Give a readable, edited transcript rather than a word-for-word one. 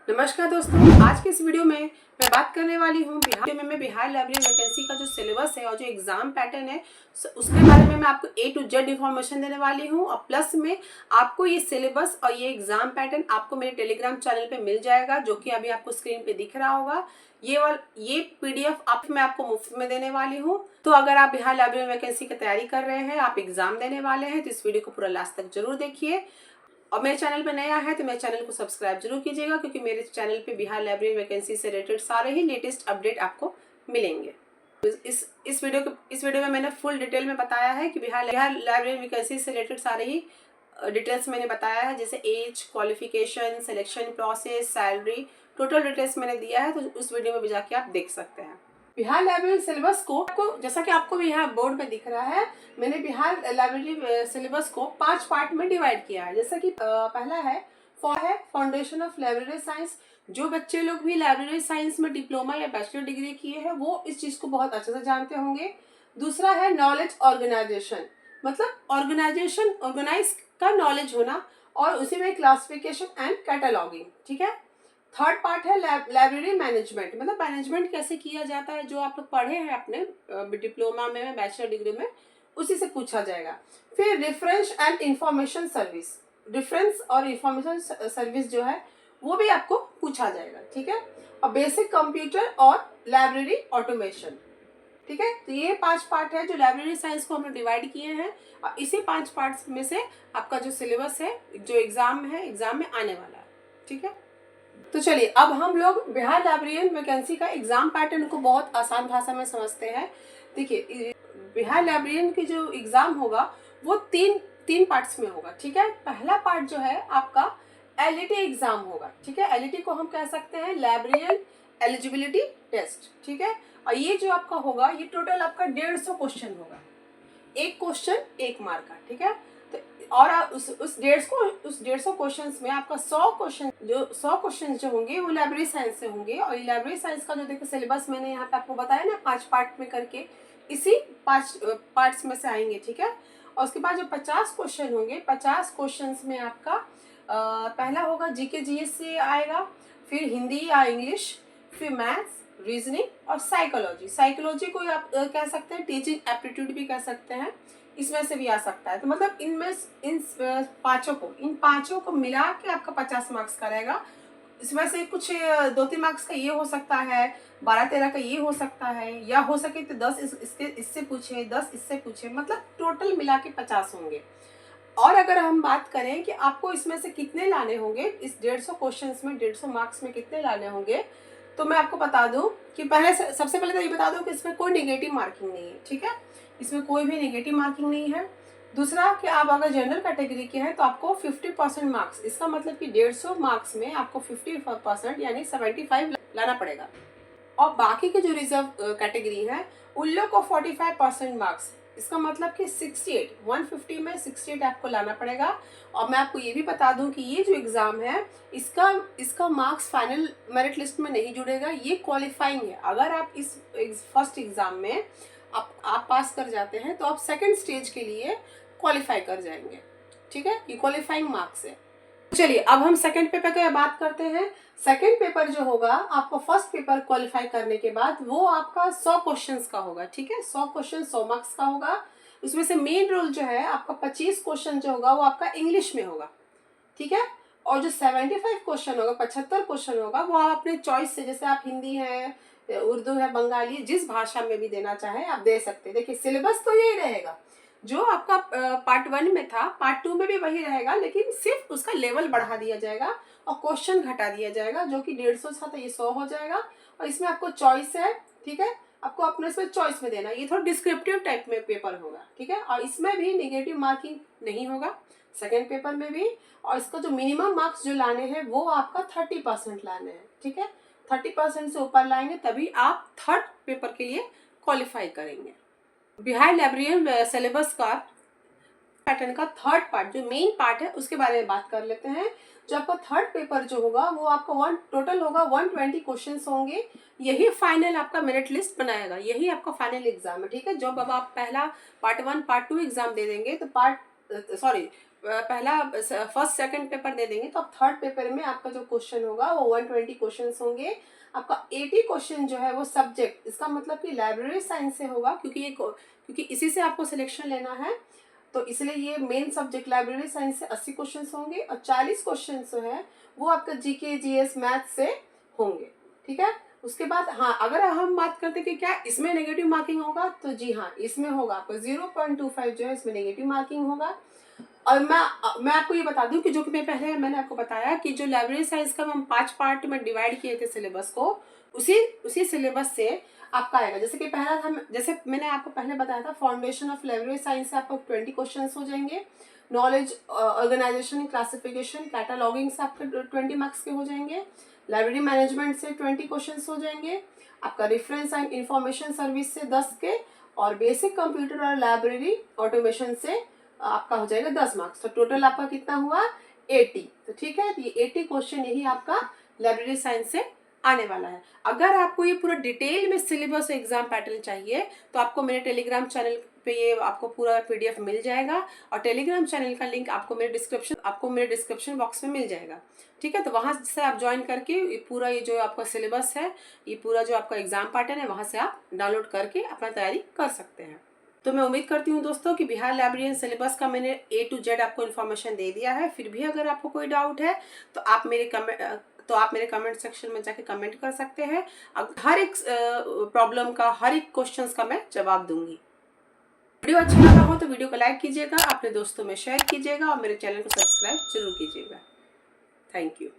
नमस्कार दोस्तों, आज के इस वीडियो में मैं बात करने वाली हूँ बिहार लाइब्रेरी वैकेंसी का जो सिलेबस है और जो एग्जाम पैटर्न है उसके बारे में मैं आपको A to Z इन्फॉर्मेशन देने वाली हूँ। और प्लस में आपको ये सिलेबस और ये एग्जाम पैटर्न आपको मेरे टेलीग्राम चैनल पे मिल जाएगा, जो कि अभी आपको स्क्रीन पे दिख रहा होगा। ये PDF मैं आपको मुफ्त में देने वाली हूँ। तो अगर आप बिहार लाइब्रेरी वैकेंसी की तैयारी कर रहे हैं, आप एग्जाम देने वाले हैं, तो इस वीडियो को पूरा लास्ट तक जरूर देखिए। और मेरे चैनल पे नया है तो मेरे चैनल को सब्सक्राइब जरूर कीजिएगा, क्योंकि मेरे चैनल पे बिहार लाइब्रेरी वैकेंसी से रिलेटेड सारे ही लेटेस्ट अपडेट आपको मिलेंगे। इस वीडियो में मैंने फुल डिटेल में बताया है कि बिहार लाइब्रेरी वैकेंसी से रिलेटेड सारे ही डिटेल्स मैंने बताया है, जैसे age, qualification, selection process, salary, total details मैंने दिया है। तो उस वीडियो में भी जाके आप देख सकते हैं। बिहार लाइब्रेरी सिलेबस को जैसा कि आपको भी यहाँ बोर्ड में दिख रहा है, मैंने बिहार लाइब्रेरी सिलेबस को 5 पार्ट में डिवाइड किया है। जैसा कि पहला है फाउंडेशन ऑफ लाइब्रेरी साइंस। जो बच्चे लोग भी लाइब्रेरी साइंस में डिप्लोमा या बैचलर डिग्री किए हैं वो इस चीज को बहुत अच्छे से जानते होंगे। दूसरा है नॉलेज ऑर्गेनाइजेशन, मतलब ऑर्गेनाइज का नॉलेज होना, और उसी में क्लासिफिकेशन एंड कैटलॉगिंग। ठीक है। थर्ड पार्ट है लाइब्रेरी मैनेजमेंट, मतलब मैनेजमेंट कैसे किया जाता है, जो आप लोग पढ़े हैं अपने डिप्लोमा में, बैचलर डिग्री में, उसी से पूछा जाएगा। फिर reference and information service, reference और इंफॉर्मेशन सर्विस जो है वो भी आपको पूछा जाएगा। ठीक है। और बेसिक कंप्यूटर और लाइब्रेरी ऑटोमेशन। ठीक है। तो ये 5 पार्ट है जो लाइब्रेरी साइंस को हमने डिवाइड किए हैं, और इसी 5 पार्ट्स में से आपका जो सिलेबस है, जो एग्जाम में आने वाला है। ठीक है। तो चलिए अब हम लोग बिहार लाइब्रेरियन वैकेंसी का एग्जाम पैटर्न को बहुत आसान भाषा में समझते हैं। देखिए, बिहार लाइब्रेरियन की जो एग्जाम होगा वो तीन पार्ट्स में होगा। ठीक है। पहला पार्ट जो है आपका एलईटी एग्जाम होगा। ठीक है। एलईटी को हम कह सकते हैं लाइब्रेरियन एलिजिबिलिटी टेस्ट। ठीक है। और ये जो आपका होगा, ये टोटल आपका 150 क्वेश्चन होगा, एक क्वेश्चन 1 मार्क का। ठीक है। तो और उस 150 क्वेश्चंस में आपका 100 क्वेश्चन जो होंगे वो लाइब्रेरी साइंस से होंगे। और लाइब्रेरी साइंस का जो देखो सिलेबस मैंने यहाँ पे आपको बताया ना, 5 पार्ट में करके, इसी 5 पार्ट्स में से आएंगे। ठीक है। और उसके बाद जो 50 क्वेश्चन होंगे, 50 क्वेश्चन में आपका पहला होगा जीके जीएस से आएगा, फिर हिंदी या इंग्लिश, फिर मैथ्स, रीजनिंग और साइकोलॉजी को आप कह सकते हैं टीचिंग एप्टीट्यूड भी कह सकते हैं, इसमें से भी आ सकता है। तो मतलब इन पांचों को मिला के आपका 50 मार्क्स का रहेगा। इसमें से कुछ 2-3 मार्क्स का ये हो सकता है, 12-13 का ये हो सकता है, या हो सके तो 10 इससे पूछे, 10 इससे पूछे, मतलब टोटल मिला के 50 होंगे। और अगर हम बात करें कि आपको इसमें से कितने लाने होंगे, इस 150 क्वेश्चंस में 150 मार्क्स में कितने लाने होंगे, तो मैं आपको बता दूं कि सबसे पहले तो ये बता दूं कि इसमें कोई नेगेटिव मार्किंग नहीं है। ठीक है। इसमें कोई भी नेगेटिव मार्किंग नहीं है। दूसरा कि आप अगर जनरल कैटेगरी के हैं तो आपको 50% मार्क्स, इसका मतलब कि 150 मार्क्स में आपको 50% यानी 75 लाना पड़ेगा। और बाकी के जो रिजर्व कैटेगरी है उन लोग को 45% मार्क्स, इसका मतलब कि 150 में 68 आपको लाना पड़ेगा। और मैं आपको ये भी बता दूं कि ये जो एग्ज़ाम है इसका मार्क्स फाइनल मेरिट लिस्ट में नहीं जुड़ेगा, ये क्वालिफाइंग है। अगर आप इस फर्स्ट एग्ज़ाम में आप पास कर जाते हैं तो आप सेकंड स्टेज के लिए क्वालिफाई कर जाएंगे। ठीक है। ये क्वालिफाइंग मार्क्स है। चलिए अब हम सेकंड पेपर की बात करते हैं। सेकंड पेपर जो होगा आपको फर्स्ट पेपर क्वालिफाई करने के बाद वो आपका 100 क्वेश्चंस का होगा। ठीक है। 100 क्वेश्चन 100 मार्क्स का होगा। उसमें से मेन रोल जो है आपका 25 क्वेश्चन जो होगा वो आपका इंग्लिश में होगा। ठीक है। और जो 75 क्वेश्चन होगा, 75 क्वेश्चन होगा, वो आप अपने चॉइस से, जैसे आप हिंदी है, उर्दू है, बंगाली, जिस भाषा में भी देना चाहें आप दे सकते हैं। देखिए सिलेबस तो यही रहेगा जो आपका पार्ट 1 में था, पार्ट 2 में भी वही रहेगा, लेकिन सिर्फ उसका लेवल बढ़ा दिया जाएगा और क्वेश्चन घटा दिया जाएगा। जो कि 150 था तो ये 100 हो जाएगा। और इसमें आपको चॉइस है। ठीक है। आपको अपने इसमें चॉइस में देना, ये थोड़ा डिस्क्रिप्टिव टाइप में पेपर होगा। ठीक है। और इसमें भी नेगेटिव मार्किंग नहीं होगा, सेकेंड पेपर में भी। और इसका जो मिनिमम मार्क्स जो लाने हैं वो आपका 30% लाने हैं। ठीक है। 30% से ऊपर लाएंगे तभी आप थर्ड पेपर के लिए क्वालिफाई करेंगे। बिहार लाइब्रेरियन सिलेबस का पैटर्न का थर्ड पार्ट, जो मेन पार्ट है, उसके बारे में बात कर लेते हैं। जो आपका थर्ड पेपर जो होगा वो आपका टोटल होगा 120 क्वेश्चंस होंगे। यही फाइनल आपका मेरिट लिस्ट बनाएगा, यही आपका फाइनल एग्जाम है। ठीक है। जब अब आप पहला पार्ट 1 पार्ट 2 एग्जाम दे देंगे तो पहला फर्स्ट सेकंड पेपर दे देंगे तो अब थर्ड पेपर में आपका जो क्वेश्चन होगा वो 120 क्वेश्चन होंगे। आपका 80 क्वेश्चन जो है वो सब्जेक्ट, इसका मतलब कि लाइब्रेरी साइंस से होगा, क्योंकि इसी से आपको सिलेक्शन लेना है, तो इसलिए ये मेन सब्जेक्ट लाइब्रेरी साइंस से 80 क्वेश्चन होंगे और 40 क्वेश्चन जो है वो आपका जीके जीएस मैथ से होंगे। ठीक है, उसके बाद हाँ, अगर हम बात करते हैं कि क्या इसमें नेगेटिव मार्किंग होगा, तो जी हाँ, इसमें होगा आपको 0.25 जो है इसमें नेगेटिव मार्किंग होगा। और मैं आपको ये बता दूं कि जो कि मैंने आपको बताया कि जो लाइब्रेरी साइंस का हम 5 पार्ट में डिवाइड किए थे सिलेबस को, उसी सिलेबस से आपका आएगा। जैसे कि पहला था, जैसे मैंने आपको पहले बताया था, फाउंडेशन ऑफ लाइब्रेरी साइंस से आपको 20 क्वेश्चन हो जाएंगे। नॉलेज ऑर्गेनाइजेशन कैलासिफिकेशन कैटालॉगिंग से आपके 20 मार्क्स के हो जाएंगे। लाइब्रेरी मैनेजमेंट से 20 क्वेश्चन हो जाएंगे। आपका रेफरेंस एंड इंफॉर्मेशन सर्विस से 10 के, और बेसिक कंप्यूटर और लाइब्रेरी ऑटोमेशन से आपका हो जाएगा 10 मार्क्स। तो टोटल आपका कितना हुआ 80। तो ठीक है, तो ये 80 क्वेश्चन यही आपका लाइब्रेरी साइंस से आने वाला है। अगर आपको ये पूरा डिटेल में सिलेबस एग्जाम पैटर्न चाहिए तो आपको मेरे टेलीग्राम चैनल पे ये आपको पूरा पीडीएफ मिल जाएगा, और टेलीग्राम चैनल का लिंक आपको मेरे डिस्क्रिप्शन बॉक्स में मिल जाएगा। ठीक है, तो वहाँ से आप ज्वाइन करके ये जो आपका सिलेबस है, ये पूरा जो आपका एग्जाम पैटर्न है, वहाँ से आप डाउनलोड करके अपना तैयारी कर सकते हैं। तो मैं उम्मीद करती हूँ दोस्तों कि बिहार लाइब्रेरियन सिलेबस का मैंने A to Z आपको इन्फॉर्मेशन दे दिया है। फिर भी अगर आपको कोई डाउट है तो आप मेरे कमेंट सेक्शन में जाके कमेंट कर सकते हैं। हर एक प्रॉब्लम का, हर एक क्वेश्चंस का मैं जवाब दूंगी। वीडियो अच्छा लगा हो तो वीडियो को लाइक कीजिएगा, अपने दोस्तों में शेयर कीजिएगा और मेरे चैनल को सब्सक्राइब जरूर कीजिएगा। Thank you.